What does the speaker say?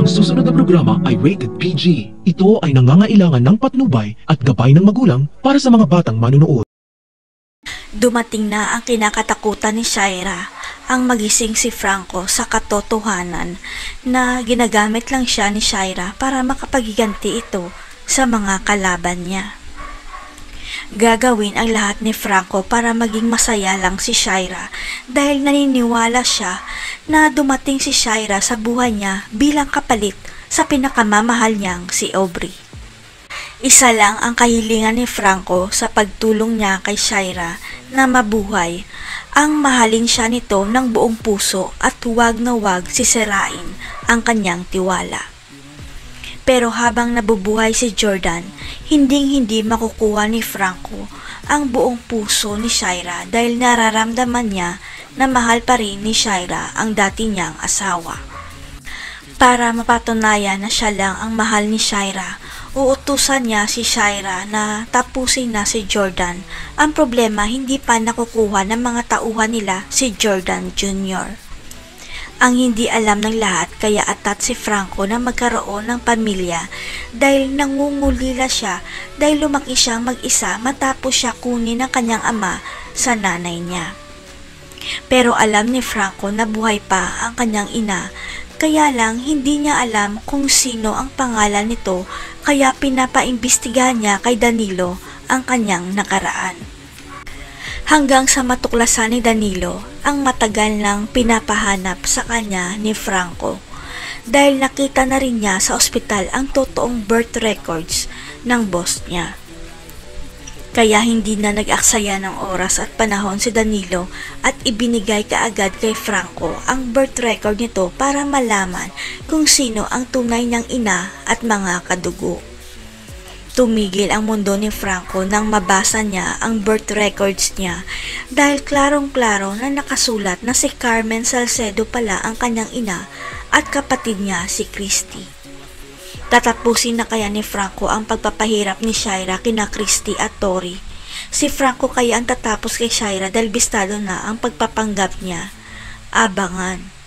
susunod na programa ay rated PG. Ito ay nangangailangan ng patnubay at gabay ng magulang para sa mga batang manunood. Dumating na ang kinakatakutan ni Shaira, ang magising si Franco sa katotohanan na ginagamit lang siya ni Shaira para makapaghiganti ito sa mga kalaban niya. Gagawin ang lahat ni Franco para maging masaya lang si Shaira dahil naniniwala siya na dumating si Shaira sa buhay niya bilang kapalit sa pinakamamahal niyang si Aubrey. Isa lang ang kahilingan ni Franco sa pagtulong niya kay Shaira na mabuhay, ang mahalin siya nito ng buong puso at huwag na huwag sisirain ang kanyang tiwala. Pero habang nabubuhay si Jordan, hinding-hindi makukuha ni Franco ang buong puso ni Shaira dahil nararamdaman niya na mahal pa rin ni Shaira ang dati niyang asawa. Para mapatunayan na siya lang ang mahal ni Shaira, uutusan niya si Shaira na tapusin na si Jordan. Ang problema, hindi pa nakukuha ng mga tauhan nila si Jordan Jr. Ang hindi alam ng lahat kaya atat si Franco na magkaroon ng pamilya dahil nangungulila siya dahil lumaki siyang mag-isa matapos siya kunin ng kanyang ama sa nanay niya. Pero alam ni Franco na buhay pa ang kanyang ina, kaya lang hindi niya alam kung sino ang pangalan nito kaya pinapaimbestigahan niya kay Danilo ang kanyang nakaraan. Hanggang sa matuklasan ni Danilo ang matagal nang pinapahanap sa kanya ni Franco dahil nakita na rin niya sa ospital ang totoong birth records ng boss niya. Kaya hindi na nag-aksaya ng oras at panahon si Danilo at ibinigay kaagad kay Franco ang birth record nito para malaman kung sino ang tunay niyang ina at mga kadugo. Tumigil ang mundo ni Franco nang mabasa niya ang birth records niya dahil klarong-klaro na nakasulat na si Carmen Salcedo pala ang kanyang ina at kapatid niya si Christy. Tatapusin na kaya ni Franco ang pagpapahirap ni Shaira kina Christy at Tori? Si Franco kaya ang tatapos kay Shaira dahil bistado na ang pagpapanggap niya? Abangan.